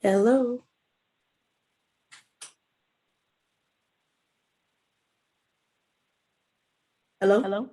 Hello. Hello. Hello?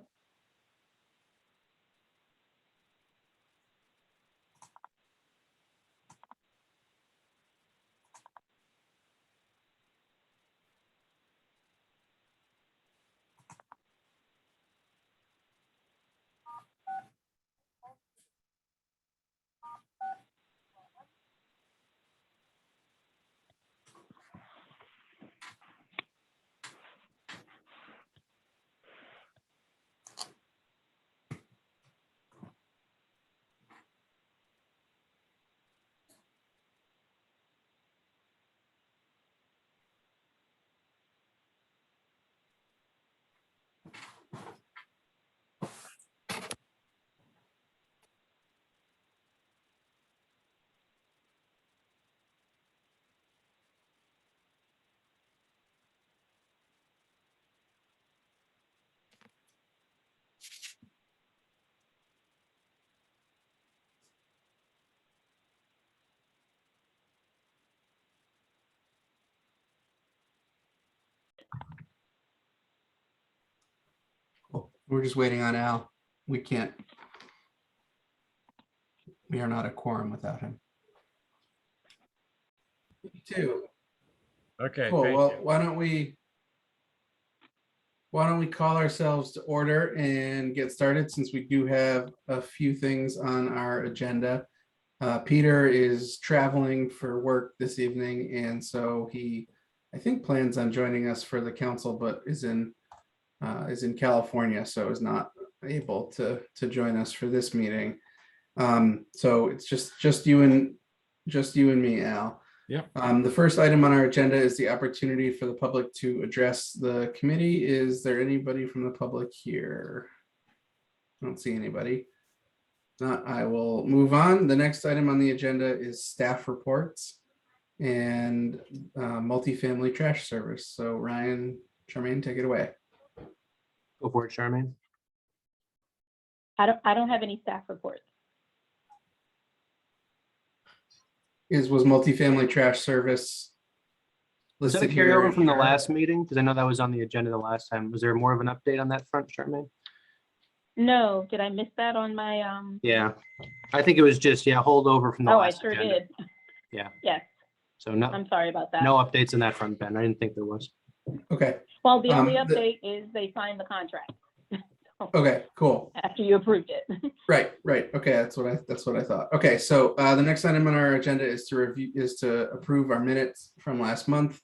We're just waiting on Al. We are not a quorum without him. Me too. Okay, Cool. thank Well, you. why don't we call ourselves to order and get started, since we do have a few things on our agenda. Peter is traveling for work this evening, and so he, I think, plans on joining us for the council, but is in California, so is not able to join us for this meeting. So it's just you and me, Al. Yep. The first item on our agenda is the opportunity for the public to address the committee. Is there anybody from the public here? I don't see anybody. If not, I will move on. The next item on the agenda is staff reports and multifamily trash service. So Ryan, Charmaine, take it away. Go for it, Charmaine. I don't have any staff reports. Was multifamily trash service Is that a listed here? carryover from the last meeting? Because I know that was on the agenda the last time. Was there more of an update on that front, Charmaine? No, did I miss that on my, Yeah, I think it was just, holdover from the oh, I last sure agenda. did. Yeah. Yes, So no, I'm sorry about that. no updates in that front, Ben. I didn't think there was. Okay, Well, the only the- update is they signed the contract okay, cool. after you approved it. Right. Okay, that's what I thought. Okay, so the next item on our agenda is to approve our minutes from last month.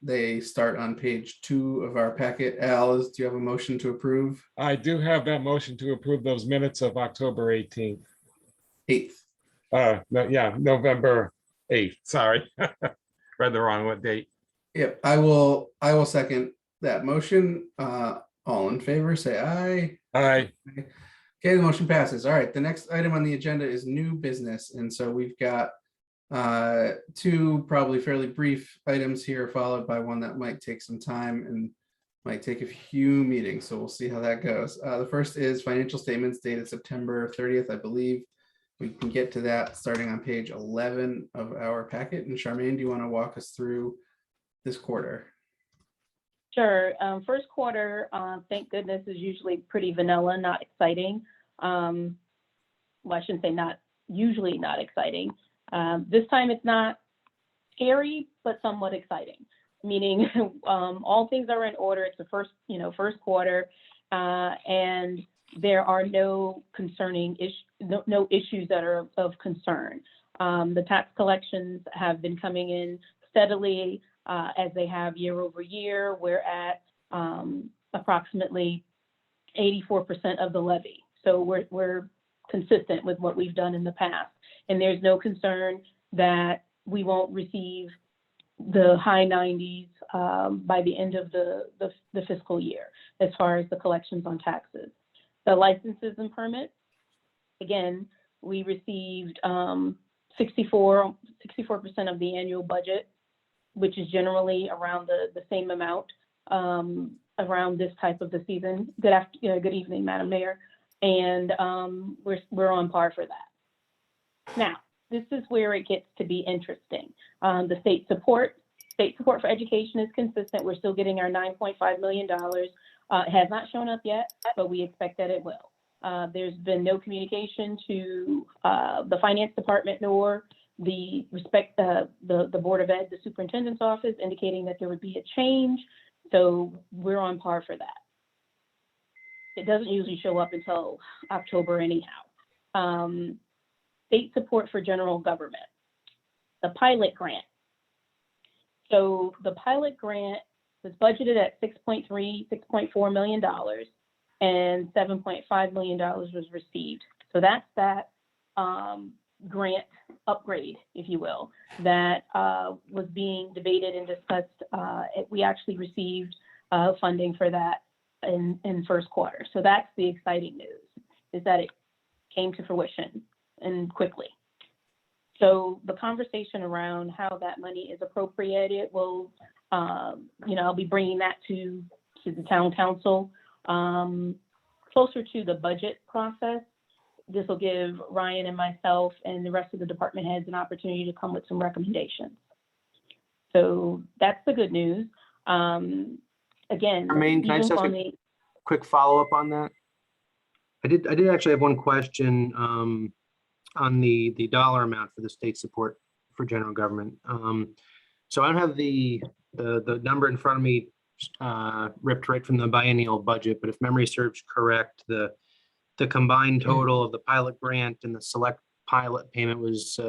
They start on page 2 of our packet. Al, do you have a motion to approve? I do have that motion to approve those minutes of October 18th. 8th. No, yeah, November 8th, sorry. Read the wrong date. Yep, I will second that motion. All in favor, say aye. Aye. Okay, the motion passes. All right, the next item on the agenda is new business. And so we've got 2 probably fairly brief items here, followed by one that might take some time and might take a few meetings. So we'll see how that goes. The first is financial statements dated September 30th, I believe. We can get to that starting on page 11 of our packet. And Charmaine, do you want to walk us through this quarter? Sure. First quarter, thank goodness, is usually pretty vanilla, not exciting. Well, I shouldn't say usually not exciting. This time it's not scary, but somewhat exciting, meaning all things are in order. It's the first quarter, and there are no concerning no issues that are of concern. The tax collections have been coming in steadily, as they have year over year. We're at approximately 84% of the levy. So we're consistent with what we've done in the past. And there's no concern that we won't receive the high 90s by the end of the fiscal year, as far as the collections on taxes. The licenses and permits, again, we received 64% of the annual budget, which is generally around the same amount around this type of the season. Good evening, Madam Mayor. And we're on par for that. Now, this is where it gets to be interesting. The state support for education is consistent. We're still getting our $9.5 million. It has not shown up yet, but we expect that it will. There's been no communication to the finance department nor the Board of Ed, the superintendent's office, indicating that there would be a change. So we're on par for that. It doesn't usually show up until October anyhow. State support for general government, the pilot grant. So the pilot grant was budgeted at $6.4 million, and $7.5 million was received. So that's that grant upgrade, if you will, that was being debated and discussed. We actually received funding for that in first quarter. So that's the exciting news, is that it came to fruition and quickly. So the conversation around how that money is appropriated will, I'll be bringing that to the town council closer to the budget process. This will give Ryan and myself and the rest of the department heads an opportunity to come with some recommendations. So that's the good news. Again, Jermaine, can I just ask a quick follow-up on that? I did actually have one question on the dollar amount for the state support for general government. So I don't have the number in front of me ripped right from the biennial budget, but if memory serves correct, the combined total of the pilot grant and the select pilot payment was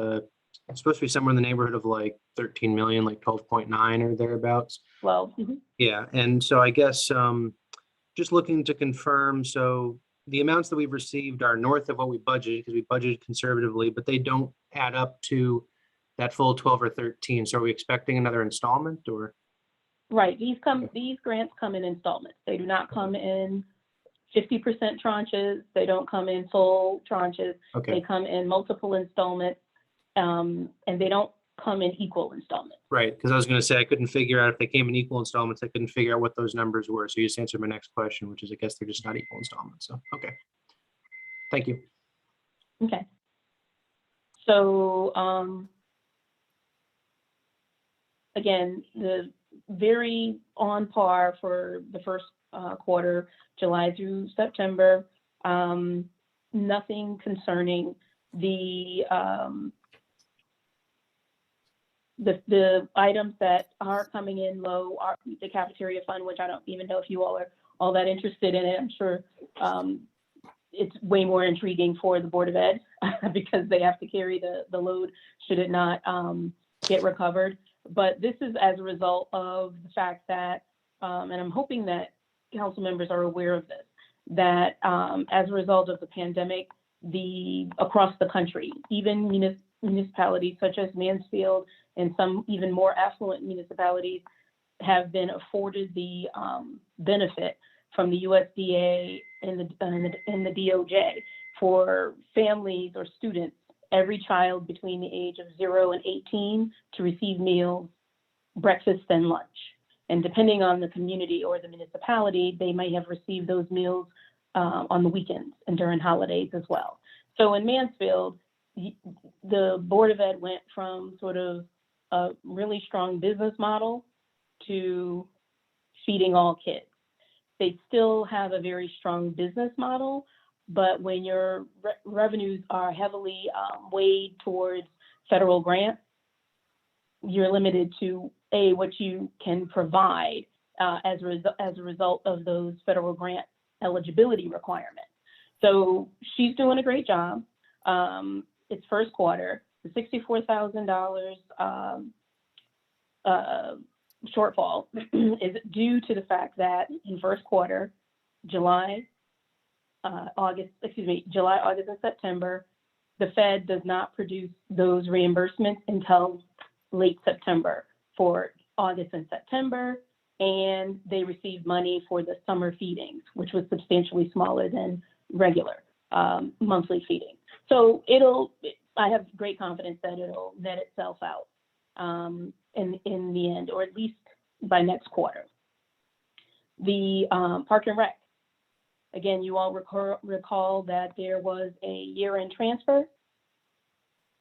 supposed to be somewhere in the neighborhood of like 13 million, like 12.9 or thereabouts. well, Yeah, and so I guess just looking to confirm, so the amounts that we've received are north of what we budgeted, because we budgeted conservatively, but they don't add up to that full 12 or 13. So are we expecting another installment or? right. These grants come in installments. They do not come in 50% tranches. They don't come in full tranches. Okay, They come in multiple installments, and they don't come in equal installments. right, because I was going to say I couldn't figure out if they came in equal installments. I couldn't figure out what those numbers were. So you just answered my next question, which is I guess they're just not equal installments. So, okay. Thank you. Okay. So, again, the very on par for the first quarter, July through September. Nothing concerning. The items that are coming in low are the cafeteria fund, which I don't even know if you all are all that interested in it. I'm sure it's way more intriguing for the Board of Ed because they have to carry the load should it not get recovered. But this is as a result of the fact that, and I'm hoping that council members are aware of this, that as a result of the pandemic, across the country, even municipalities such as Mansfield and some even more affluent municipalities have been afforded the benefit from the USDA and the DOJ for families or students, every child between the age of 0 and 18 to receive meals, breakfast and lunch. And depending on the community or the municipality, they may have received those meals on the weekends and during holidays as well. So in Mansfield, the Board of Ed went from sort of a really strong business model to feeding all kids. They still have a very strong business model, but when your revenues are heavily weighed towards federal grants, you're limited to what you can provide as a result of those federal grant eligibility requirements. So she's doing a great job. It's first quarter. The $64,000 shortfall is due to the fact that in first quarter, July, August, and September, the Fed does not produce those reimbursements until late September for August and September, and they received money for the summer feedings, which was substantially smaller than regular monthly feeding. So I have great confidence that it'll net itself out in the end, or at least by next quarter. The Park and Rec, again, you all recall that there was a year-end transfer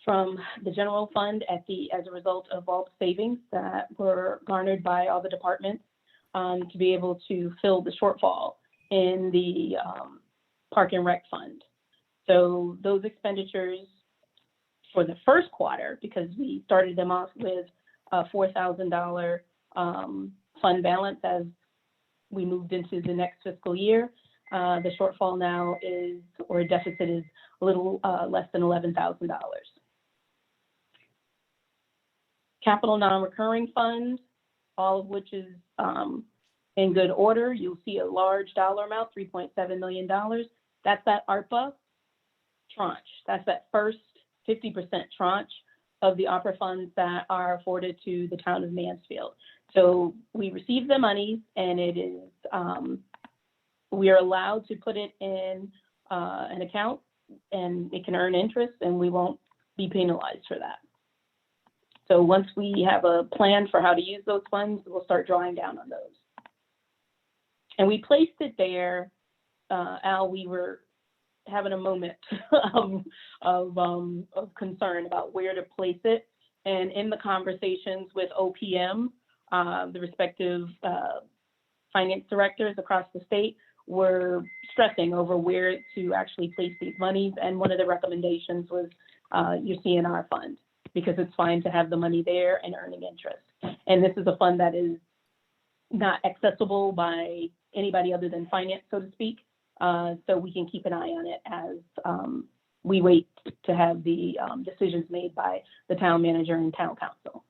from the general fund as a result of all the savings that were garnered by all the departments to be able to fill the shortfall in the Park and Rec fund. So those expenditures for the first quarter, because we started them off with a $4,000 fund balance as we moved into the next fiscal year, the shortfall now or deficit is a little less than $11,000. Capital non-recurring funds, all of which is in good order. You'll see a large dollar amount, $3.7 million. That's that ARPA tranche. That's that first 50% tranche of the ARPA funds that are afforded to the town of Mansfield. So we received the money, and it is we are allowed to put it in an account, and it can earn interest, and we won't be penalized for that. So once we have a plan for how to use those funds, we'll start drawing down on those. And we placed it there, Al, we were having a moment of concern about where to place it. And in the conversations with OPM, the respective finance directors across the state were stressing over where to actually place these monies. And one of the recommendations was your CNR fund, because it's fine to have the money there and earning interest. And this is a fund that is not accessible by anybody other than finance, so to speak. So we can keep an eye on it as we wait to have the decisions made by the town manager and town council.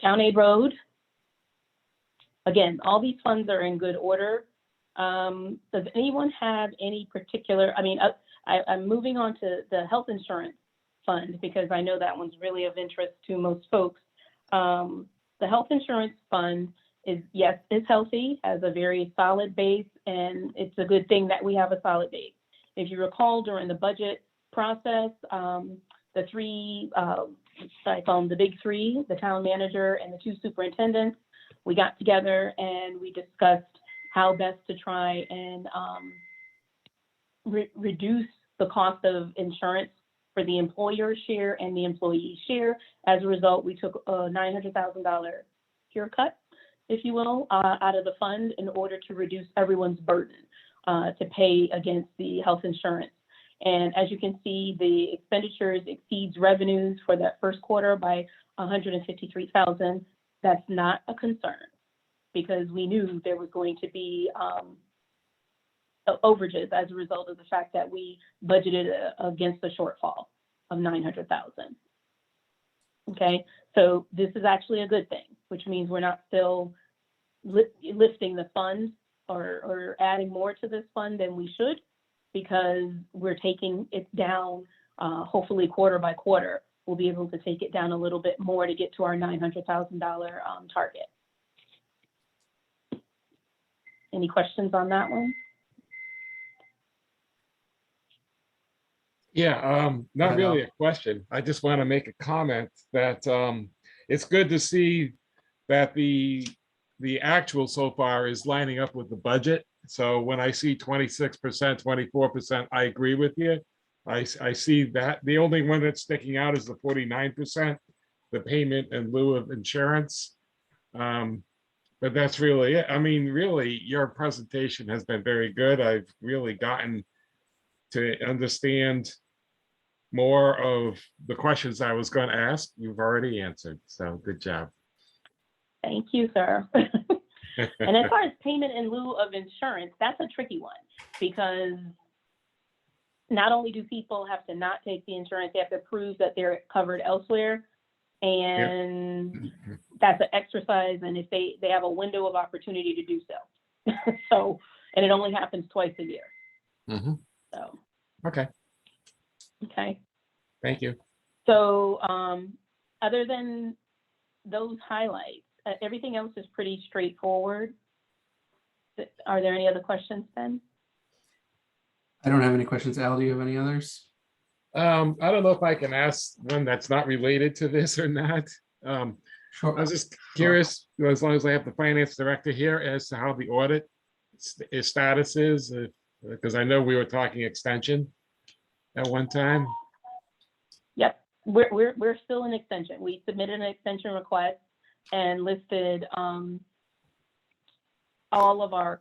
Town Aid Road. Again, all these funds are in good order. Does anyone have any particular, I'm moving on to the health insurance fund because I know that one's really of interest to most folks. The health insurance fund is healthy, has a very solid base, and it's a good thing that we have a solid base. If you recall, during the budget process, the three, I call them the big three, the town manager and the two superintendents, we got together and we discussed how best to try and reduce the cost of insurance for the employer share and the employee share. As a result, we took a $900,000 haircut, if you will, out of the fund in order to reduce everyone's burden to pay against the health insurance. And as you can see, the expenditures exceeds revenues for that first quarter by $153,000. That's not a concern because we knew there was going to be overages as a result of the fact that we budgeted against the shortfall of $900,000. Okay, so this is actually a good thing, which means we're not still lifting the fund or adding more to this fund than we should, because we're taking it down, hopefully quarter by quarter. We'll be able to take it down a little bit more to get to our $900,000 target. Any questions on that one? Yeah, not really a question. I just want to make a comment that it's good to see that the actual so far is lining up with the budget. So when I see 26%, 24%, I agree with you. I see that. The only one that's sticking out is the 49%, the payment in lieu of insurance. But that's really it. I mean, really, your presentation has been very good. I've really gotten to understand more of the questions I was going to ask. You've already answered, so good job. Thank you, sir. And as far as payment in lieu of insurance, that's a tricky one because not only do people have to not take the insurance, they have to prove that they're covered elsewhere. And that's an exercise. And if they have a window of opportunity to do so. So, and it only happens twice a year. Mhm. So, Okay, okay. thank you. So, other than those highlights, everything else is pretty straightforward. Are there any other questions, Ben? I don't have any questions. Al, do you have any others? I don't know if I can ask one that's not related to this or not. I Sure. was just curious, as long as I have the finance director here, as to how the audit status is, because I know we were talking extension at one time. Yep, we're still in extension. We submitted an extension request and listed all of our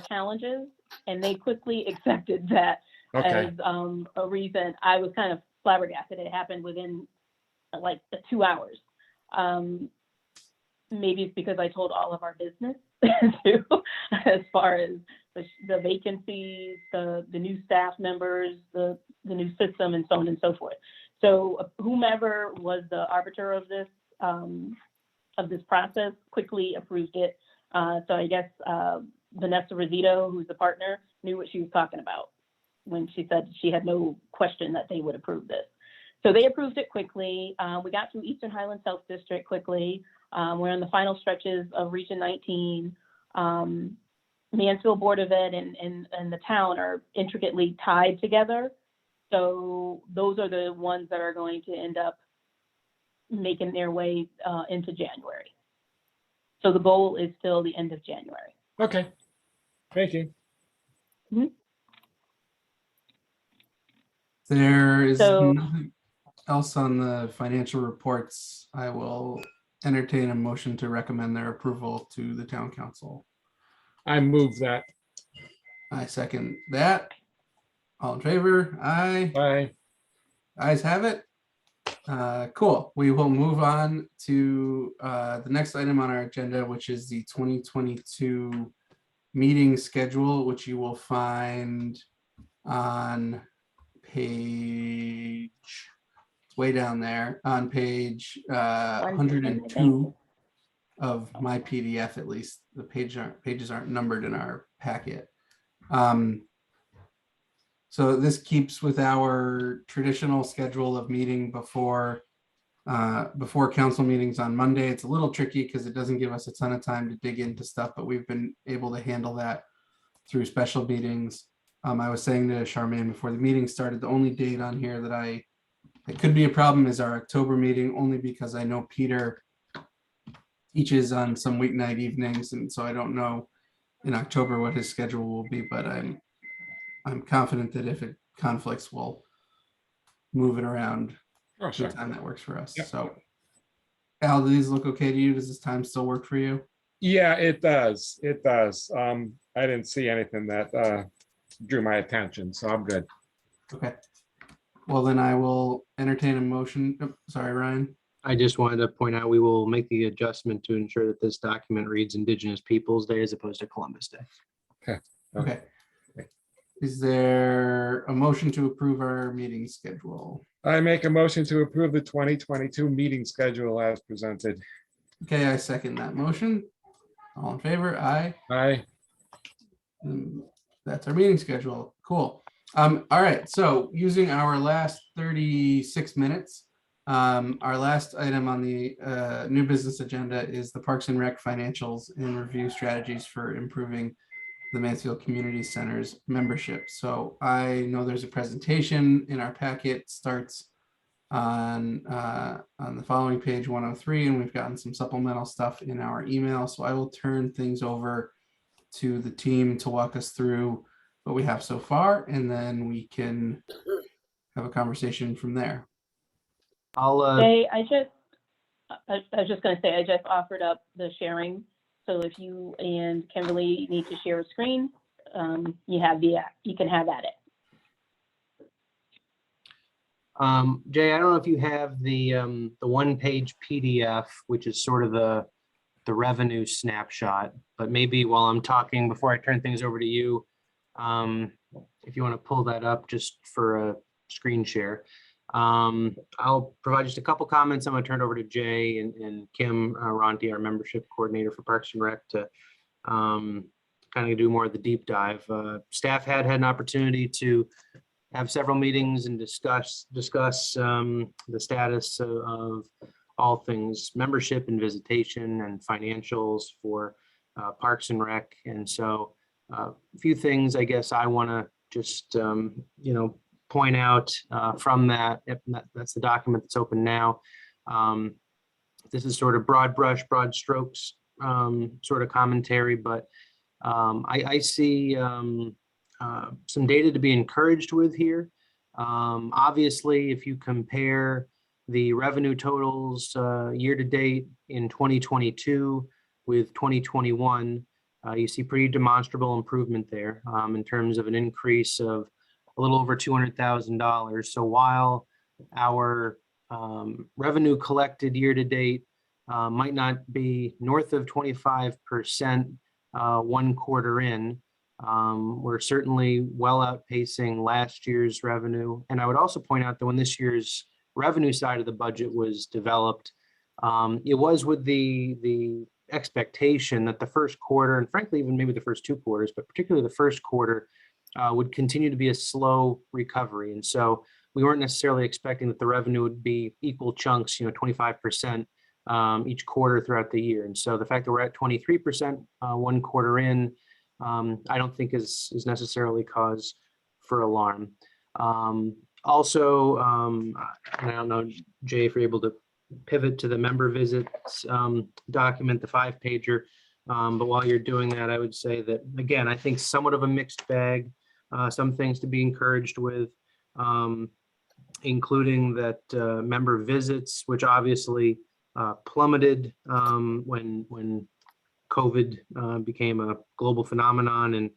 challenges, and they quickly accepted that Okay, as a reason. I was kind of flabbergasted. It happened within like 2 hours. Maybe it's because I told all of our business too, as far as the vacancies, the new staff members, the new system, and so on and so forth. So whomever was the arbiter of this process quickly approved it. So I guess Vanessa Rosito, who's the partner, knew what she was talking about when she said she had no question that they would approve this. So they approved it quickly. We got through Eastern Highlands Health District quickly. We're in the final stretches of Region 19. Mansfield Board of Ed and the town are intricately tied together. So those are the ones that are going to end up making their way into January. So the goal is still the end of January. okay, thank you. There is So- nothing else on the financial reports. I will entertain a motion to recommend their approval to the town council. I move that. I second that. All in favor? Aye. Bye. Ayes have it. Cool. We will move on to the next item on our agenda, which is the 2022 meeting schedule, which you will find on page, it's way down there, on page 102 of my PDF, at least. The pages aren't numbered in our packet. So this keeps with our traditional schedule of meeting before council meetings on Monday. It's a little tricky because it doesn't give us a ton of time to dig into stuff, but we've been able to handle that through special meetings. I was saying to Charmaine before the meeting started, the only date on here that it could be a problem is our October meeting, only because I know Peter teaches on some weeknight evenings, and so I don't know in October what his schedule will be, but I'm confident that if it conflicts, we'll move it around Oh, to sure. a time that works for us. Yep. So, Al, do these look okay to you? Does this time still work for you? Yeah, it does. It does. I didn't see anything that drew my attention, so I'm good. Okay. Well, then I will entertain a motion. Oh, sorry, Ryan. I just wanted to point out, we will make the adjustment to ensure that this document reads Indigenous Peoples' Day as opposed to Columbus Day. Okay. Is there a motion to approve our meeting schedule? I make a motion to approve the 2022 meeting schedule as presented. Okay, I second that motion. All in favor? Aye. Aye. That's our meeting schedule. Cool. All right, so using our last 36 minutes, our last item on the new business agenda is the Parks and Rec financials and review strategies for improving the Mansfield Community Center's membership. So I know there's a presentation in our packet, starts on the following page 103, and we've gotten some supplemental stuff in our email. So I will turn things over to the team to walk us through what we have so far, and then we can have a conversation from there. I'll, Jay, I was just gonna say, I just offered up the sharing. So if you and Kimberly need to share a screen, you can have at it. Jay, I don't know if you have the one-page PDF, which is sort of the revenue snapshot, but maybe while I'm talking, before I turn things over to you, if you want to pull that up just for a screen share. I'll provide just a couple comments. I'm going to turn it over to Jay and Kim Ronti, our membership coordinator for Parks and Rec, to kind of do more of the deep dive. Staff had an opportunity to have several meetings and discuss the status of all things membership and visitation and financials for Parks and Rec. And so a few things I guess I want to just, point out from that. That's the document that's open now. This is sort of broad brush, broad strokes sort of commentary, but I see some data to be encouraged with here. Obviously, if you compare the revenue totals year to date in 2022 with 2021, you see pretty demonstrable improvement there in terms of an increase of a little over $200,000. So while our revenue collected year to date might not be north of 25% 1 quarter in, we're certainly well outpacing last year's revenue. And I would also point out that when this year's revenue side of the budget was developed, it was with the expectation that the first quarter, and frankly, even maybe the first 2 quarters, but particularly the first quarter, would continue to be a slow recovery. And so we weren't necessarily expecting that the revenue would be equal chunks, 25% each quarter throughout the year. And so the fact that we're at 23% 1 quarter in, I don't think is necessarily cause for alarm. Also, and I don't know, Jay, if you're able to pivot to the member visits document, the 5-pager. But while you're doing that, I would say that, again, I think somewhat of a mixed bag, some things to be encouraged with, including that member visits, which obviously plummeted when COVID became a global phenomenon in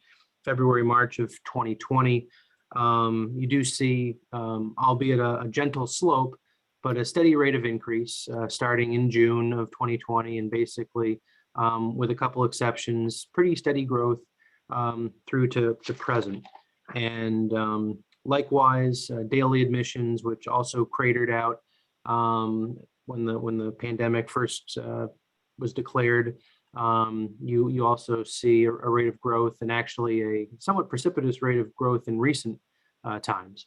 February, March of 2020. You do see, albeit a gentle slope, but a steady rate of increase starting in June of 2020, and basically with a couple exceptions, pretty steady growth through to present. And likewise, daily admissions, which also cratered out when the pandemic first was declared. You also see a rate of growth, and actually a somewhat precipitous rate of growth in recent times.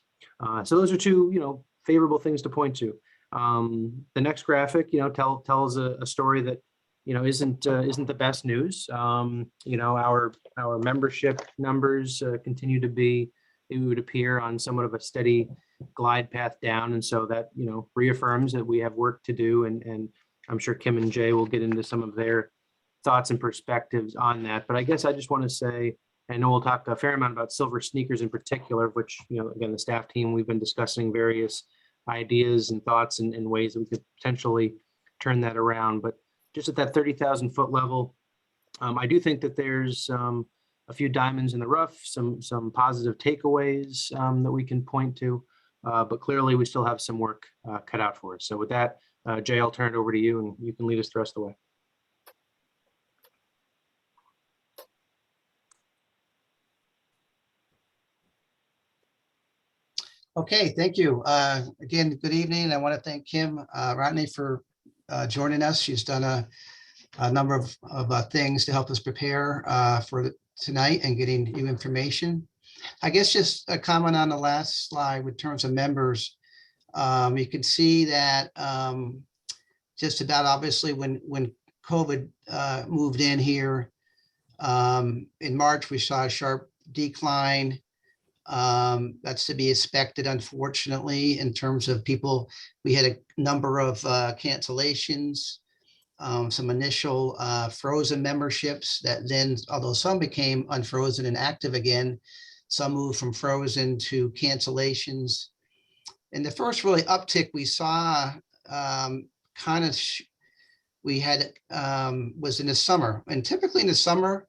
So those are 2, favorable things to point to. The next graphic, tells a story that, isn't the best news. Our membership numbers continue to be, it would appear, on somewhat of a steady glide path down. And so that, reaffirms that we have work to do. And I'm sure Kim and Jay will get into some of their thoughts and perspectives on that. But I guess I just want to say, I know we'll talk a fair amount about Silver Sneakers in particular, which, again, the staff team, we've been discussing various ideas and thoughts and ways that we could potentially turn that around. But just at that 30,000 foot level, I do think that there's a few diamonds in the rough, some positive takeaways that we can point to, but clearly we still have some work cut out for us. So with that, Jay, I'll turn it over to you, and you can lead us the rest of the way. Okay, thank you. Again, good evening. I want to thank Kim Rodney for joining us. She's done a number of things to help us prepare for tonight and getting you information. I guess just a comment on the last slide with terms of members. You can see that just about obviously when COVID moved in here in March, we saw a sharp decline. That's to be expected, unfortunately, in terms of people. We had a number of cancellations, some initial frozen memberships that then, although some became unfrozen and active again, some moved from frozen to cancellations. And the first really uptick we saw kind of we had was in the summer. And typically in the summer,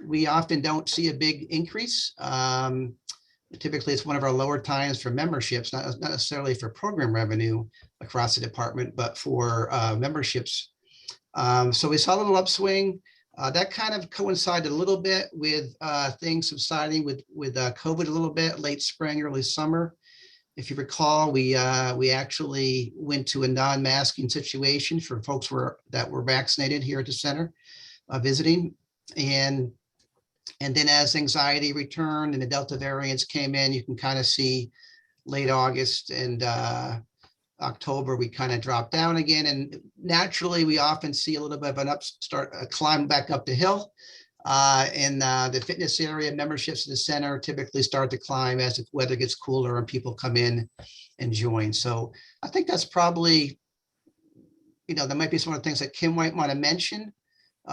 we often don't see a big increase. Typically, it's one of our lower times for memberships, not necessarily for program revenue across the department, but for memberships. So we saw a little upswing. That kind of coincided a little bit with things subsiding with COVID a little bit, late spring, early summer. If you recall, we actually went to a non-masking situation for folks that were vaccinated here at the center visiting. And then as anxiety returned and the Delta variants came in, you can kind of see late August and October, we kind of dropped down again. And naturally, we often see a little bit of an a climb back up the hill. In the fitness area, memberships in the center typically start to climb as the weather gets cooler and people come in and join. So I think that's probably, there might be some of the things that Kim might want to mention.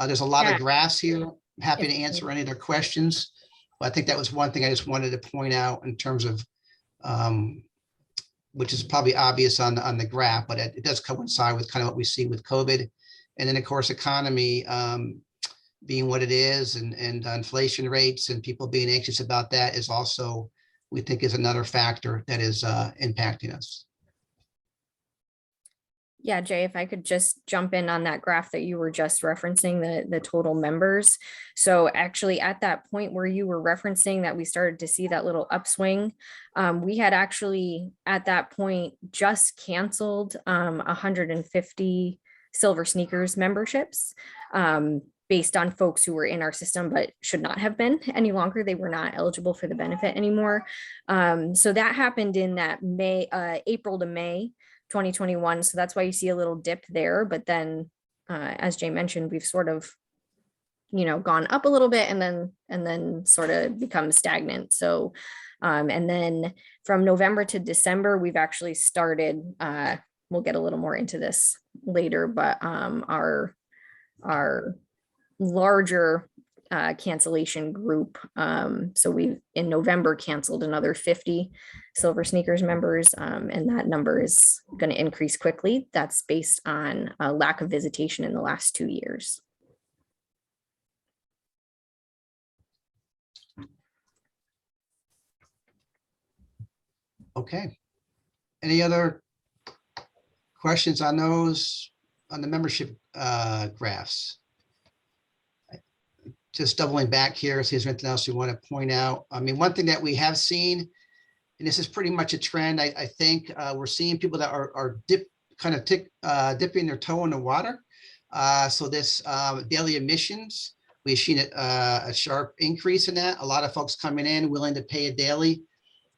There's a lot of graphs here. I'm happy to answer any of their questions. But I think that was one thing I just wanted to point out in terms of, which is probably obvious on the graph, but it does coincide with kind of what we see with COVID. And then of course, economy being what it is and inflation rates and people being anxious about that is also, we think, is another factor that is impacting us. Yeah, Jay, if I could just jump in on that graph that you were just referencing, the total members. So actually at that point where you were referencing that we started to see that little upswing, we had actually at that point just canceled 150 Silver Sneakers memberships based on folks who were in our system but should not have been any longer. They were not eligible for the benefit anymore. So that happened in that April to May 2021. So that's why you see a little dip there. But then, as Jay mentioned, we've sort of, gone up a little bit and then sort of become stagnant. So, and then from November to December, we've actually started, we'll get a little more into this later, but our larger cancellation group. So we in November canceled another 50 Silver Sneakers members, and that number is going to increase quickly. That's based on a lack of visitation in the last 2 years. Okay. Any other questions on those, on the membership graphs? Just doubling back here, see if there's anything else you want to point out. I mean, one thing that we have seen, and this is pretty much a trend, I think we're seeing people that are dipping their toe in the water. So this daily admissions, we've seen a sharp increase in that. A lot of folks coming in willing to pay a daily.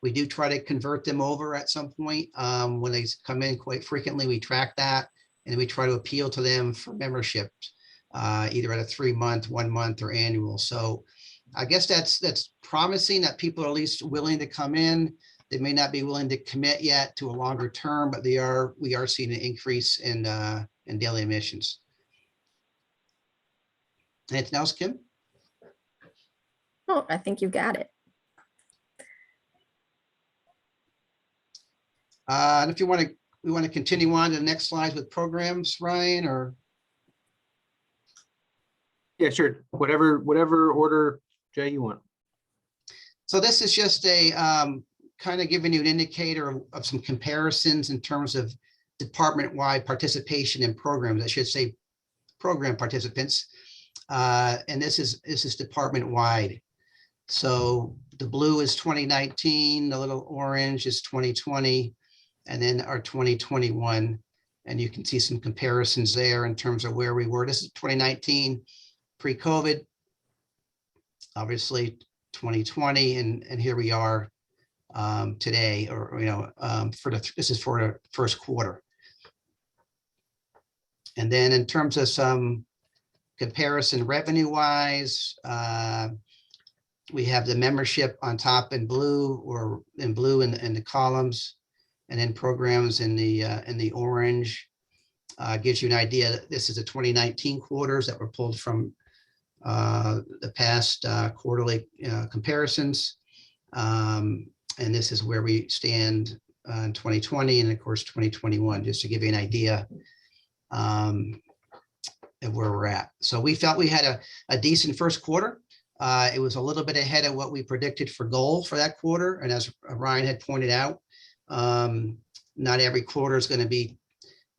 We do try to convert them over at some point. When they come in quite frequently, we track that and we try to appeal to them for membership. Either at a 3-month, 1 month, or annual. So I guess that's promising that people are at least willing to come in. They may not be willing to commit yet to a longer term, but we are seeing an increase in daily admissions. Anything else, Kim? Oh, I think you got it. And if you want to, we want to continue on to the next slides with programs, Ryan, or? Yeah, sure. Whatever order, Jay, you want. So this is just a kind of giving you an indicator of some comparisons in terms of department-wide participation in programs. I should say program participants. And this is department-wide. So the blue is 2019, the little orange is 2020, and then our 2021. And you can see some comparisons there in terms of where we were. This is 2019. Pre-COVID, obviously 2020, and here we are today, or this is for the first quarter. And then in terms of some comparison revenue-wise, we have the membership on top in blue, or in blue in the columns, and then programs in the orange. Gives you an idea that this is the 2019 quarters that were pulled from the past quarterly comparisons. And this is where we stand in 2020 and of course 2021, just to give you an idea. of where we're at. So we felt we had a decent first quarter. It was a little bit ahead of what we predicted for goal for that quarter. And as Ryan had pointed out, not every quarter is going to be,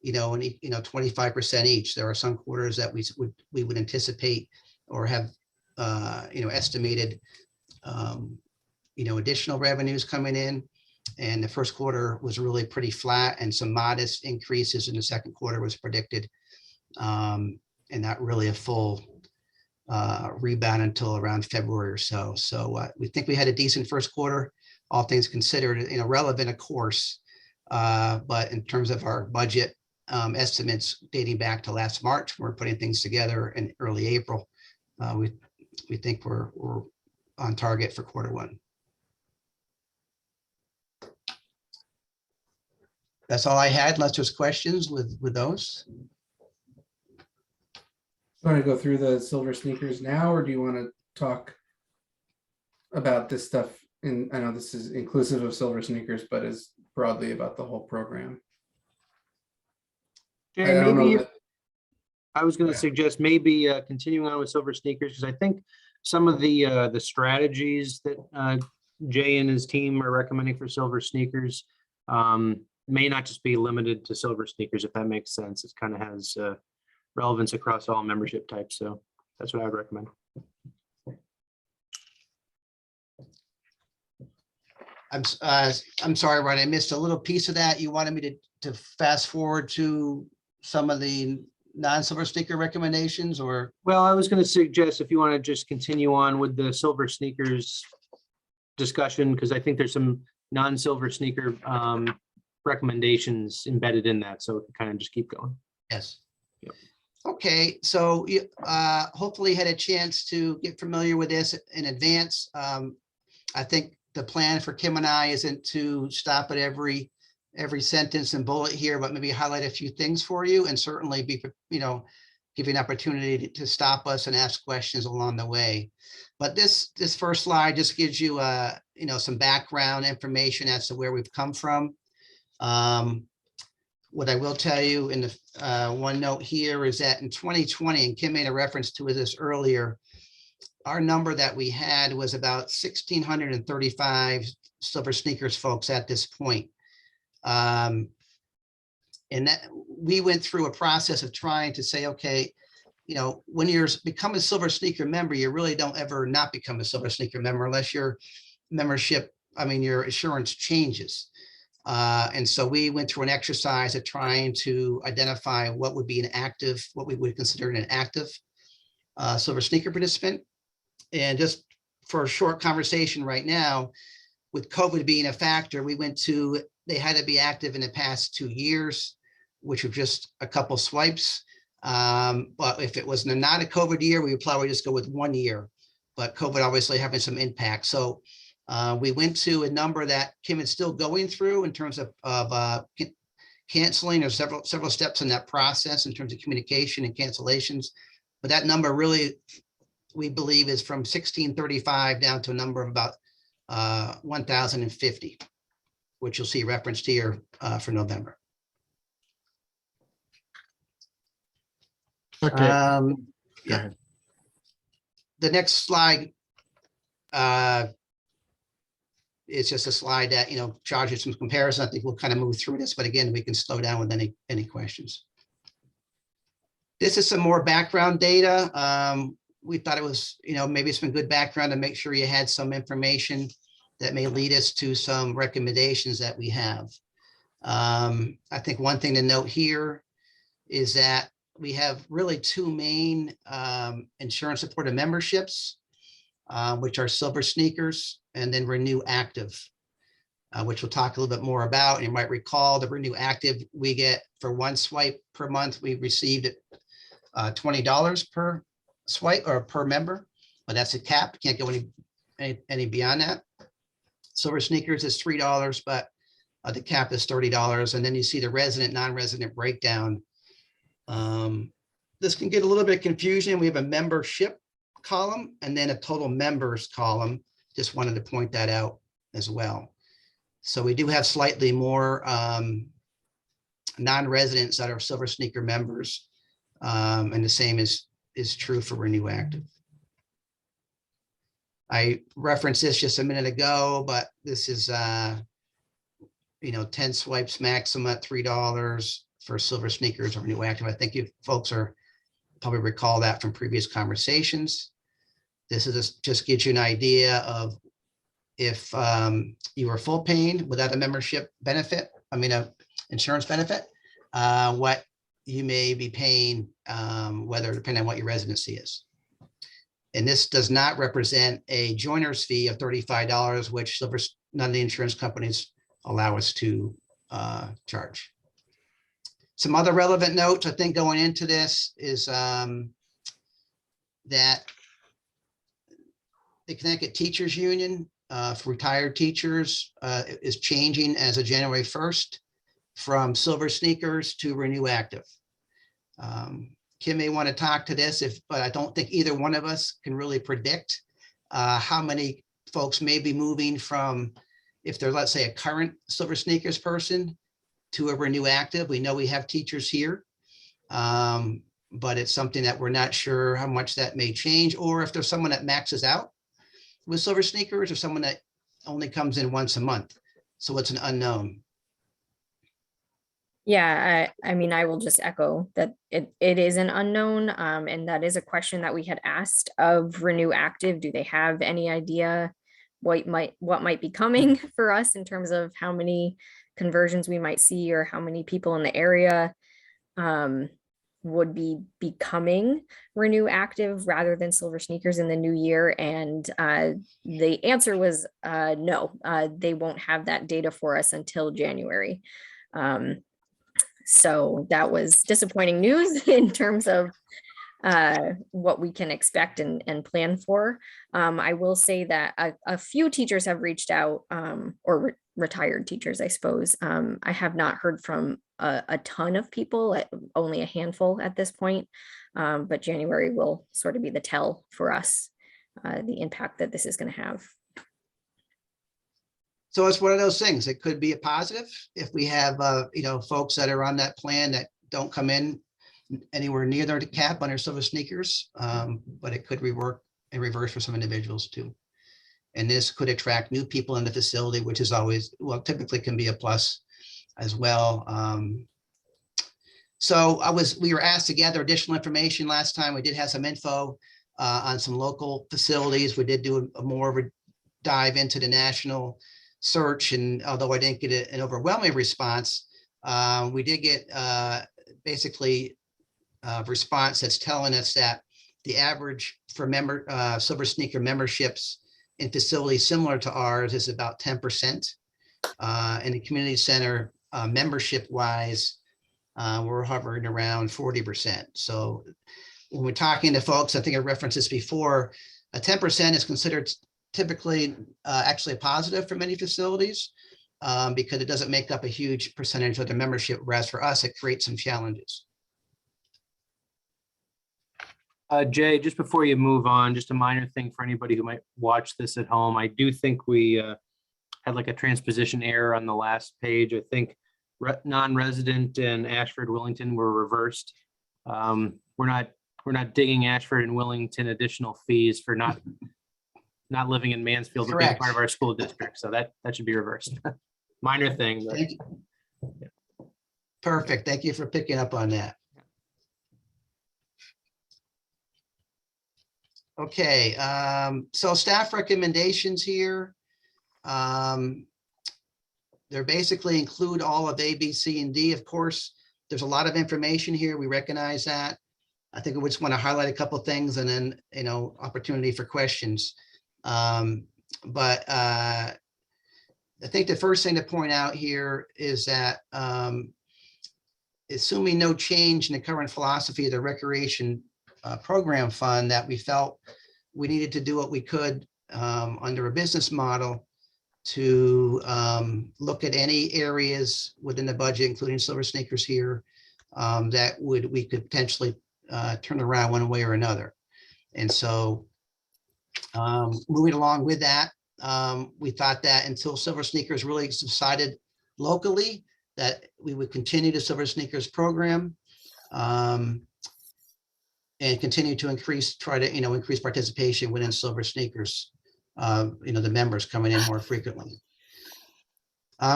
25% each. There are some quarters that we would anticipate or have, estimated, additional revenues coming in. And the first quarter was really pretty flat, and some modest increases in the second quarter was predicted. And not really a full rebound until around February or so. So we think we had a decent first quarter, all things considered, relevant, of course. But in terms of our budget estimates dating back to last March, we're putting things together in early April. We think we're on target for quarter one. That's all I had, unless there's questions with those. Want to go through the Silver Sneakers now, or do you want to talk about this stuff? I know this is inclusive of Silver Sneakers, but is broadly about the whole program. Jay, I don't know maybe that- I was going to Yeah. suggest maybe continuing on with Silver Sneakers, because I think some of the strategies that Jay and his team are recommending for Silver Sneakers may not just be limited to Silver Sneakers, if that makes sense. It kind of has relevance across all membership types. So that's what I would recommend. I'm sorry, Ryan, I missed a little piece of that. You wanted me to fast forward to some of the non-Silver Sneaker recommendations, or? Well, I was going to suggest if you want to just continue on with the Silver Sneakers discussion, because I think there's some non-Silver Sneaker recommendations embedded in that. So we can kind of just keep going. Yes. Yep. Okay, so hopefully you had a chance to get familiar with this in advance. I think the plan for Kim and I isn't to stop at every sentence and bullet here, but maybe highlight a few things for you, and certainly be, give you an opportunity to stop us and ask questions along the way. But this first slide just gives you some background information as to where we've come from. What I will tell you in the one note here is that in 2020, and Kim made a reference to this earlier, our number that we had was about 1,635 Silver Sneakers folks at this point. And that we went through a process of trying to say, okay, when you're become a Silver Sneaker member, you really don't ever not become a Silver Sneaker member unless your membership, your insurance changes. And so we went through an exercise of trying to identify what would be what we would consider an active Silver Sneaker participant. And just for a short conversation right now, with COVID being a factor, they had to be active in the past 2 years, which was just a couple swipes. But if it was not a COVID year, we would probably just go with 1 year. But COVID obviously having some impact. So we went to a number that Kim is still going through in terms of canceling. There's several steps in that process in terms of communication and cancellations. But that number really, we believe, is from 1,635 down to a number of about 1,050, which you'll see referenced here for November. Okay. Yeah. The next slide is just a slide that, charges some comparison. I think we'll kind of move through this, but again, we can slow down with any questions. This is some more background data. We thought it was, maybe some good background to make sure you had some information that may lead us to some recommendations that we have. I think one thing to note here is that we have really two main insurance supported memberships, which are Silver Sneakers and then Renew Active, which we'll talk a little bit more about. You might recall the Renew Active, we get for one swipe per month, we received $20 per swipe or per member, but that's a cap. Can't go any beyond that. Silver Sneakers is $3, but the cap is $30. And then you see the resident, non-resident breakdown. This can get a little bit of confusion. We have a membership column and then a total members column. Just wanted to point that out as well. So we do have slightly more non-residents that are Silver Sneaker members And the same is true for Renew Active. I referenced this just a minute ago, but this is, 10 swipes maximum at $3 for silver sneakers or Renew Active. I think you folks are probably recall that from previous conversations. This is just gives you an idea of if you are full paying without a membership benefit, a insurance benefit, what you may be paying, whether depending on what your residency is. And this does not represent a joiner's fee of $35, which none of the insurance companies allow us to charge. Some other relevant notes, I think, going into this is that the Connecticut Teachers Union for retired teachers is changing as of January 1st from silver sneakers to Renew Active. Kim may want to talk to this, but I don't think either one of us can really predict how many folks may be moving from, if they're, let's say, a current silver sneakers person to a Renew Active. We know we have teachers here, but it's something that we're not sure how much that may change, or if there's someone that maxes out with silver sneakers or someone that only comes in once a month. So it's an unknown. Yeah, I mean, I will just echo that it is an unknown, and that is a question that we had asked of Renew Active. Do they have any idea what might be coming for us in terms of how many conversions we might see, or how many people in the area would be becoming Renew Active rather than silver sneakers in the new year? And the answer was no, they won't have that data for us until January. So that was disappointing news in terms of what we can expect and plan for. I will say that a few teachers have reached out, or retired teachers, I suppose. I have not heard from a ton of people, only a handful at this point, but January will sort of be the tell for us, the impact that this is going to have. So it's one of those things. It could be a positive if we have, folks that are on that plan that don't come in anywhere near their cap on their silver sneakers, but it could rework and reverse for some individuals too. And this could attract new people in the facility, which is always, well, typically can be a plus as well. We were asked to gather additional information last time. We did have some info on some local facilities. We did do a more of a dive into the national search, and although I didn't get an overwhelming response, we did get basically a response that's telling us that the average for silver sneaker memberships in facilities similar to ours is about 10%. In the community center, membership wise, we're hovering around 40%. So when we're talking to folks, I think I referenced this before, a 10% is considered typically actually a positive for many facilities because it doesn't make up a huge percentage of the membership, whereas for us, it creates some challenges. Jay, just before you move on, just a minor thing for anybody who might watch this at home. I do think we had like a transposition error on the last page. I think non-resident and Ashford, Willington were reversed. We're not digging Ashford and Willington additional fees for not living in Mansfield, but being part of our school district. So that should be reversed. Minor thing. But, Thank you. Perfect. Thank you for picking up on that. Okay, so staff recommendations here. They're basically include all of A, B, C, and D. Of course, there's a lot of information here. We recognize that. I think we just want to highlight a couple of things and then, opportunity for questions. But I think the first thing to point out here is that assuming no change in the current philosophy of the recreation program fund, that we felt we needed to do what we could under a business model to look at any areas within the budget, including silver sneakers here, that we could potentially turn around one way or another. And so moving along with that, we thought that until silver sneakers really subsided locally, that we would continue the silver sneakers program. and continue to try to, increase participation within Silver Sneakers. The members coming in more frequently.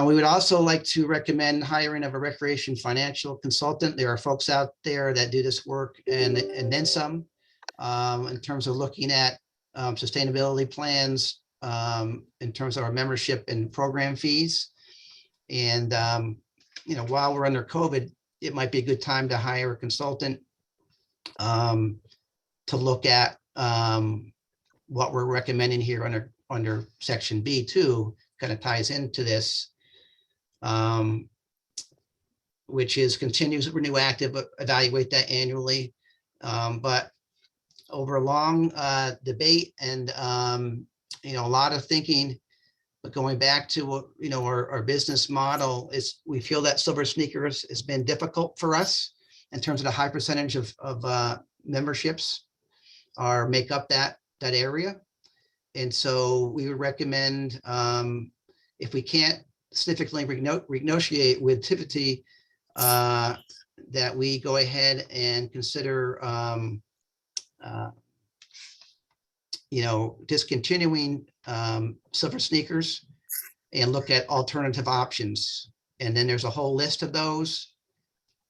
We would also like to recommend hiring of a recreation financial consultant. There are folks out there that do this work and then some, in terms of looking at sustainability plans, in terms of our membership and program fees. And, while we're under COVID, it might be a good time to hire a consultant to look at what we're recommending here under section B2, kind of ties into this, which is continues renew active, evaluate that annually. But over a long debate and, a lot of thinking, but going back to what, our business model is, we feel that Silver Sneakers has been difficult for us in terms of the high percentage of memberships make up that area. And so we would recommend, if we can't significantly renegotiate with Tivity, that we go ahead and consider, discontinuing Silver Sneakers and look at alternative options. And then there's a whole list of those.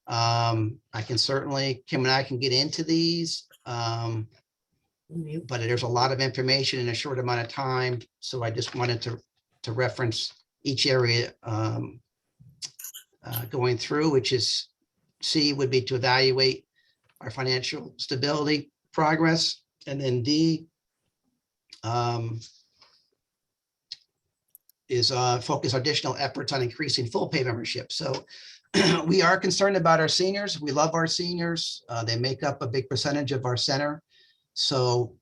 Kim and I can get into these. But there's a lot of information in a short amount of time. So I just wanted to reference each area going through, which is C would be to evaluate our financial stability progress. And then D is focus additional efforts on increasing full pay membership. So we are concerned about our seniors. We love our seniors. They make up a big percentage of our center. So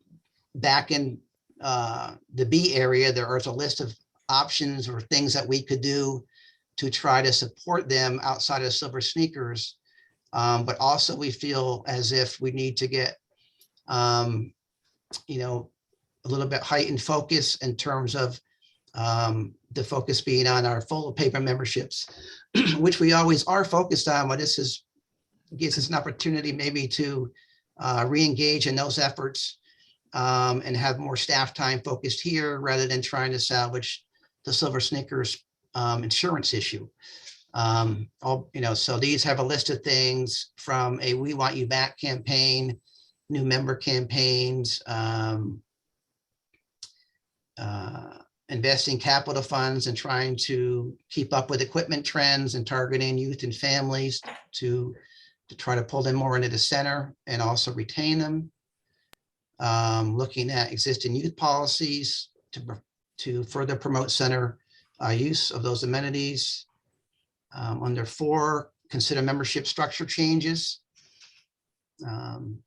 back in the B area, there is a list of options or things that we could do to try to support them outside of Silver Sneakers. But also we feel as if we need to get, a little bit heightened focus in terms of the focus being on our full paper memberships, which we always are focused on, but this gives us an opportunity maybe to re-engage in those efforts and have more staff time focused here rather than trying to salvage the Silver Sneakers insurance issue. So these have a list of things from a We Want You Back campaign, new member campaigns, investing capital funds and trying to keep up with equipment trends and targeting youth and families to try to pull them more into the center and also retain them. Looking at existing youth policies to further promote center use of those amenities. Under 4, consider membership structure changes.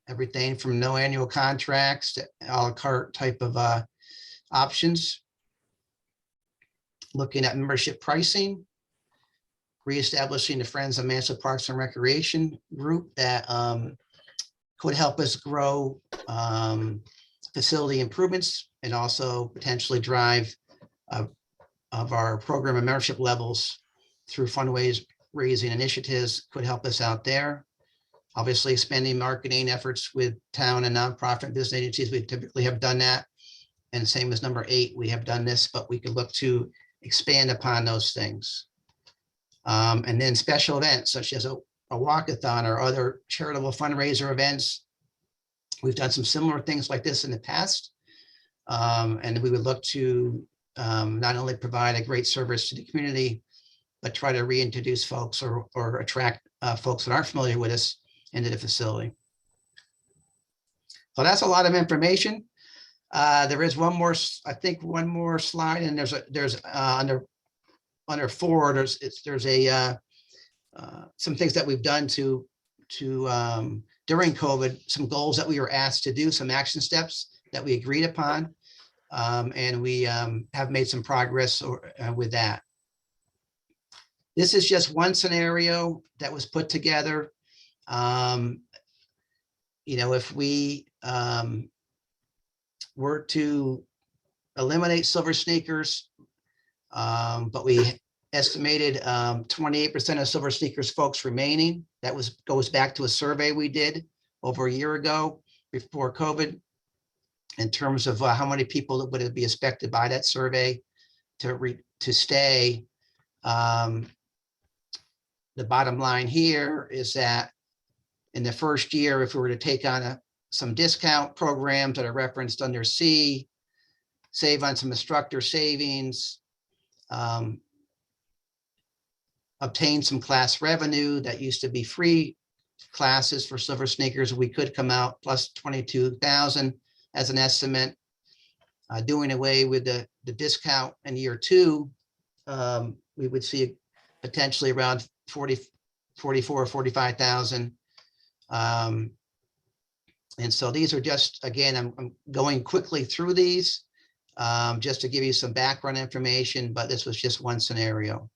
Everything from no annual contracts to a la carte type of options. Looking at membership pricing, reestablishing the Friends of Mansfield Parks and Recreation group that could help us grow facility improvements and also potentially drive of our program and membership levels through fundraising initiatives could help us out there. Obviously, expanding marketing efforts with town and nonprofit business agencies, we typically have done that. And same as number 8, we have done this, but we could look to expand upon those things. And then special events such as a walkathon or other charitable fundraiser events. We've done some similar things like this in the past. And we would look to not only provide a great service to the community, but try to reintroduce folks or attract folks that aren't familiar with us into the facility. So that's a lot of information. There is one more slide, and there's under 4, there's a some things that we've done to during COVID, some goals that we were asked to do, some action steps that we agreed upon, and we have made some progress with that. This is just one scenario that was put together. If we were to eliminate Silver Sneakers, but we estimated 28% of Silver Sneakers folks remaining. That goes back to a survey we did over a year ago before COVID in terms of how many people would be expected by that survey to stay. The bottom line here is that in the first year, if we were to take on some discount programs that are referenced under C, save on some instructor savings, obtain some class revenue that used to be free classes for Silver Sneakers, we could come out plus 22,000 as an estimate. Doing away with the discount in year 2, we would see potentially around 44, 45,000. And so these are just, again, I'm going quickly through these just to give you some background information, but this was just one scenario.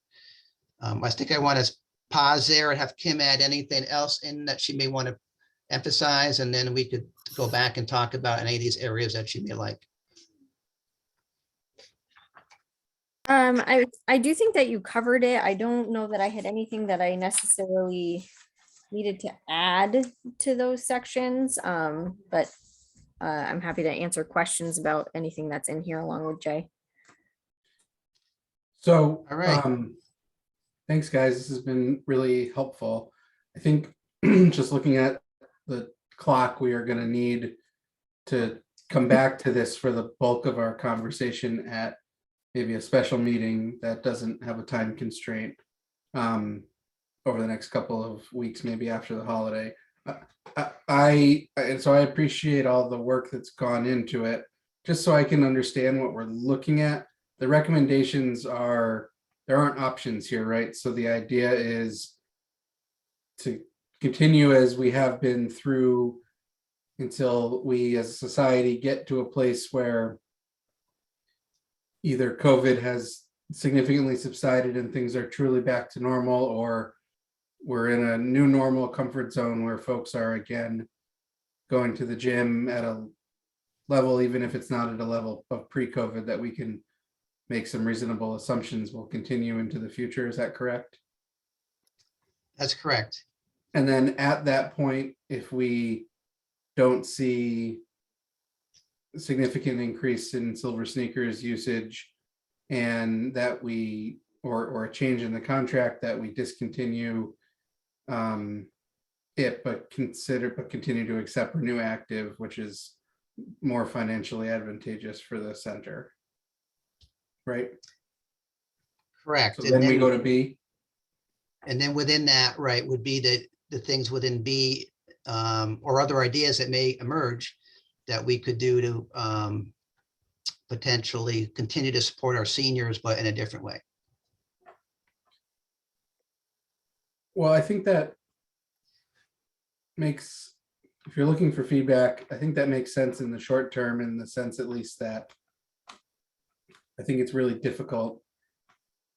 I think I want to pause there and have Kim add anything else in that she may want to emphasize, and then we could go back and talk about any of these areas that she may like. I do think that you covered it. I don't know that I had anything that I necessarily needed to add to those sections. But I'm happy to answer questions about anything that's in here along with Jay. So, All right. Thanks, guys. This has been really helpful. I think just looking at the clock, we are going to need to come back to this for the bulk of our conversation at maybe a special meeting that doesn't have a time constraint over the next couple of weeks, maybe after the holiday. And so I appreciate all the work that's gone into it, just so I can understand what we're looking at. The recommendations are, there aren't options here, right? So the idea is to continue as we have been through until we as a society get to a place where either COVID has significantly subsided and things are truly back to normal, or we're in a new normal comfort zone where folks are again going to the gym at a level, even if it's not at a level of pre-COVID, that we can make some reasonable assumptions will continue into the future. Is that correct? That's correct. And then at that point, if we don't see a significant increase in Silver Sneakers usage and that we, or a change in the contract, that we discontinue it, but continue to accept Renew Active, which is more financially advantageous for the center. Right? Correct. So then we go to B. And then within that, right, would be the things within B or other ideas that may emerge that we could do to potentially continue to support our seniors, but in a different way. Well, I think that makes, if you're looking for feedback, I think that makes sense in the short term, in the sense at least that I think it's really difficult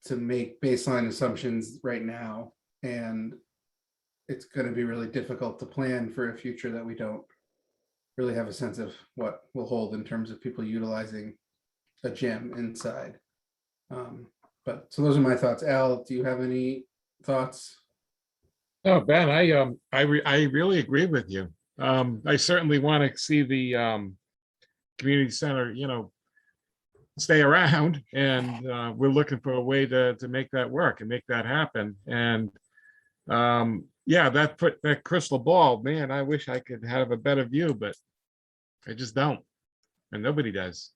to make baseline assumptions right now. And it's going to be really difficult to plan for a future that we don't really have a sense of what will hold in terms of people utilizing a gym inside. But so those are my thoughts. Al, do you have any thoughts? Oh, Ben, I really agree with you. I certainly want to see the community center, stay around, and we're looking for a way to make that work and make that happen. And yeah, that crystal ball, man, I wish I could have a better view, but I just don't, and nobody does.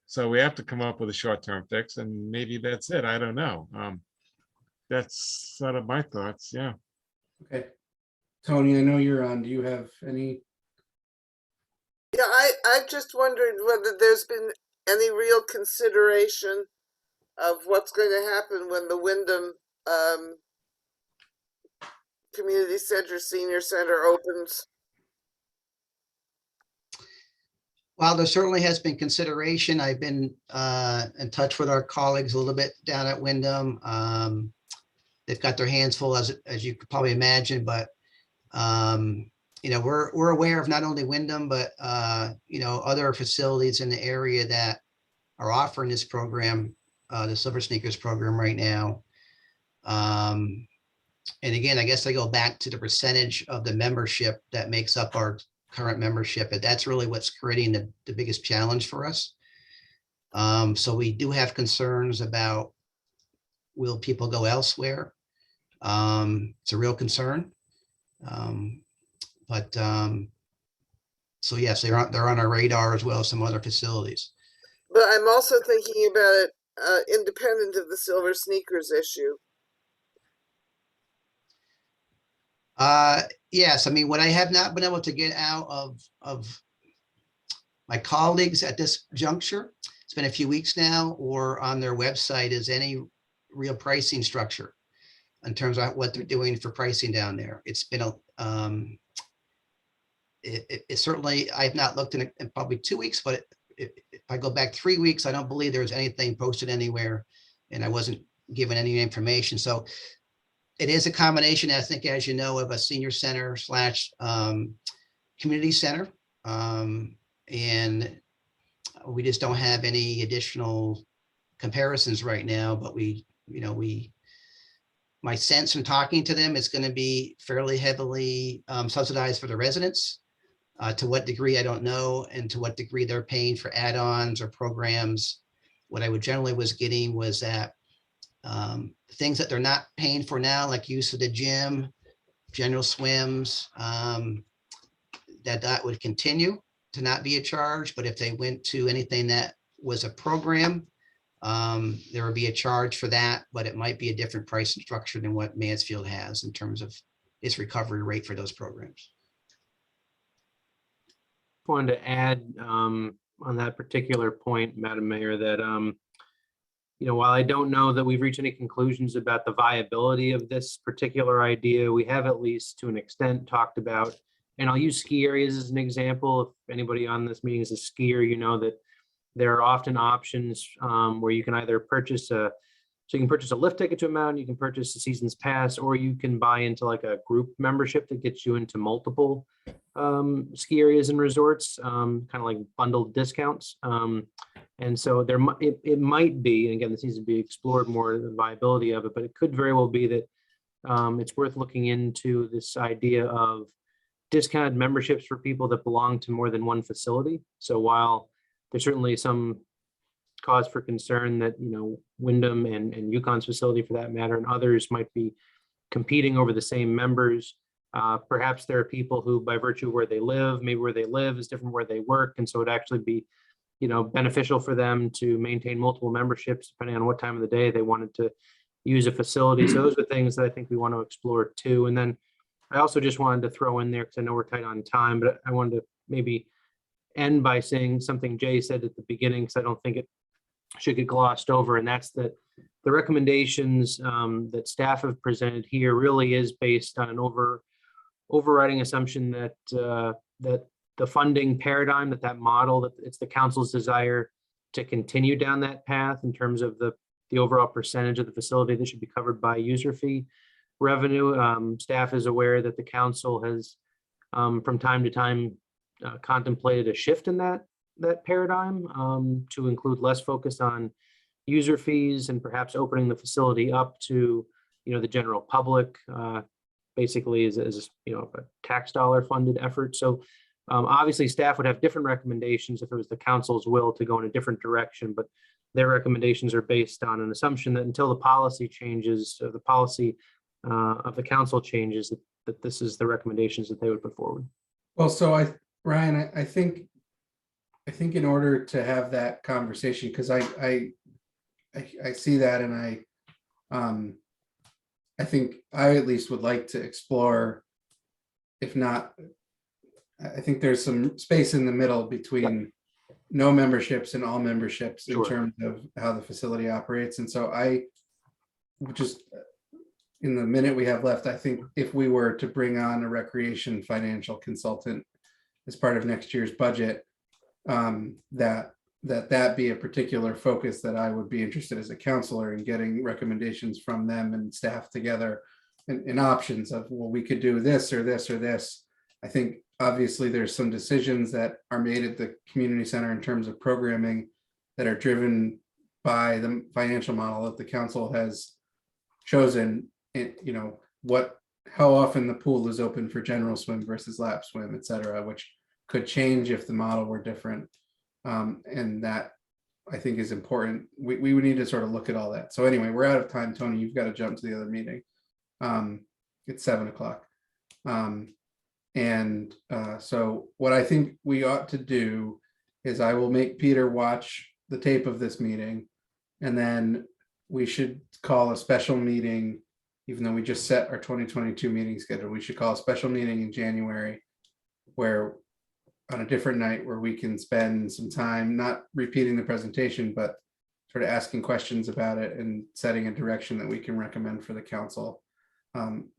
So we have to come up with a short-term fix, and maybe that's it. I don't know. That's sort of my thoughts. Yeah. Okay. Tony, I know you're on. Do you have any? Yeah, I just wondered whether there's been any real consideration of what's going to happen when the Wyndham Community Center, Senior Center opens. Well, there certainly has been consideration. I've been in touch with our colleagues a little bit down at Wyndham. They've got their hands full, as you could probably imagine, but we're aware of not only Wyndham, but other facilities in the area that are offering this program, the Silver Sneakers program right now. And again, I guess I go back to the percentage of the membership that makes up our current membership, and that's really what's creating the biggest challenge for us. So we do have concerns about, will people go elsewhere? It's a real concern. So yes, they're on our radar as well as some other facilities. But I'm also thinking about it independent of the Silver Sneakers issue. Yes, I mean, what I have not been able to get out of my colleagues at this juncture, it's been a few weeks now, or on their website, is any real pricing structure in terms of what they're doing for pricing down there. It's been it certainly, I've not looked in probably 2 weeks, but if I go back 3 weeks, I don't believe there was anything posted anywhere, and I wasn't given any information. So it is a combination, I think, as you know, of a senior center / community center. And we just don't have any additional comparisons right now, but my sense from talking to them, it's going to be fairly heavily subsidized for the residents. To what degree, I don't know, and to what degree they're paying for add-ons or programs. What I would generally was getting was that things that they're not paying for now, like use of the gym, general swims, that would continue to not be a charge. But if they went to anything that was a program, there would be a charge for that, but it might be a different pricing structure than what Mansfield has in terms of its recovery rate for those programs. Wanted to add on that particular point, Madam Mayor, that while I don't know that we've reached any conclusions about the viability of this particular idea, we have at least to an extent talked about, and I'll use ski areas as an example. If anybody on this meeting is a skier, you know that there are often options where you can either purchase a lift ticket to a mountain, you can purchase a season's pass, or you can buy into like a group membership that gets you into multiple ski areas and resorts, kind of like bundled discounts. And so it might be, and again, this needs to be explored more, the viability of it, but it could very well be that it's worth looking into this idea of discounted memberships for people that belong to more than one facility. So while there's certainly some cause for concern that, Wyndham and Yukon's facility for that matter, and others might be competing over the same members. Perhaps there are people who, by virtue of where they live, maybe where they live is different where they work. And so it'd actually be, beneficial for them to maintain multiple memberships, depending on what time of the day they wanted to use a facility. So those are things that I think we want to explore too. And then I also just wanted to throw in there, because I know we're tight on time, but I wanted to maybe end by saying something Jay said at the beginning, because I don't think it should get glossed over. And that's that the recommendations that staff have presented here really is based on an overriding assumption that the funding paradigm, that model, that it's the council's desire to continue down that path in terms of the overall percentage of the facility that should be covered by user fee revenue. Staff is aware that the council has from time to time contemplated a shift in that paradigm to include less focus on user fees and perhaps opening the facility up to the general public, basically as a tax dollar funded effort. So obviously staff would have different recommendations if it was the council's will to go in a different direction, but their recommendations are based on an assumption that until the policy changes, or the policy of the council changes, that this is the recommendations that they would put forward. Well, so Ryan, I think in order to have that conversation, because I see that, and I think I at least would like to explore, if not, I think there's some space in the middle between no memberships and all memberships in terms of how the facility operates. And so I just, in the minute we have left, I think if we were to bring on a recreation financial consultant as part of next year's budget, that be a particular focus that I would be interested as a counselor in getting recommendations from them and staff together and options of, well, we could do this or this or this. I think obviously there's some decisions that are made at the community center in terms of programming that are driven by the financial model that the council has chosen, how often the pool is open for general swim versus lap swim, et cetera, which could change if the model were different. And that I think is important. We would need to sort of look at all that. So anyway, we're out of time. Tony, you've got to jump to the other meeting. It's 7 o'clock. So what I think we ought to do is I will make Peter watch the tape of this meeting, and then we should call a special meeting, even though we just set our 2022 meeting schedule. We should call a special meeting in January where on a different night where we can spend some time, not repeating the presentation, but sort of asking questions about it and setting a direction that we can recommend for the council.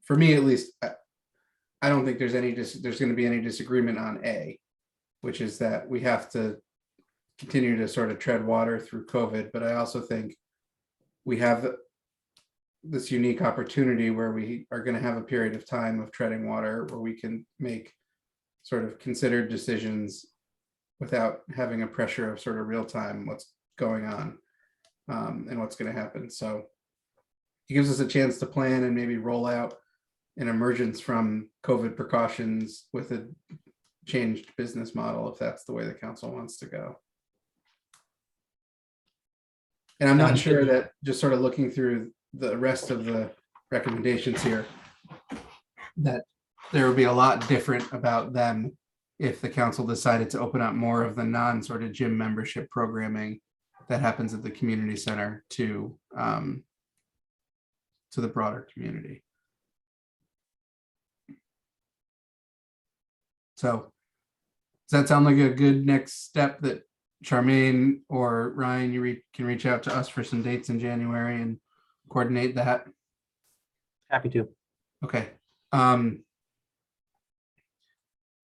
For me, at least, I don't think there's going to be any disagreement on A, which is that we have to continue to sort of tread water through COVID. But I also think we have this unique opportunity where we are going to have a period of time of treading water where we can make sort of considered decisions without having a pressure of sort of real time what's going on and what's going to happen. So it gives us a chance to plan and maybe roll out an emergence from COVID precautions with a changed business model, if that's the way the council wants to go. And I'm not sure that, just sort of looking through the rest of the recommendations here, that there would be a lot different about them if the council decided to open up more of the non sort of gym membership programming that happens at the community center to the broader community. So does that sound like a good next step, that Charmaine or Ryan, you can reach out to us for some dates in January and coordinate that? Happy to. Okay.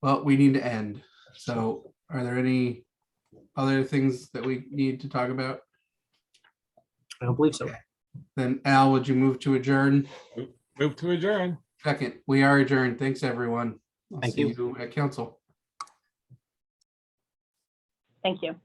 Well, we need to end. So are there any other things that we need to talk about? I don't believe so. Okay. Then Al, would you move to adjourn? Move to adjourn. Second, we are adjourned. Thanks, everyone. I'll Thank see you. you at council. Thank you.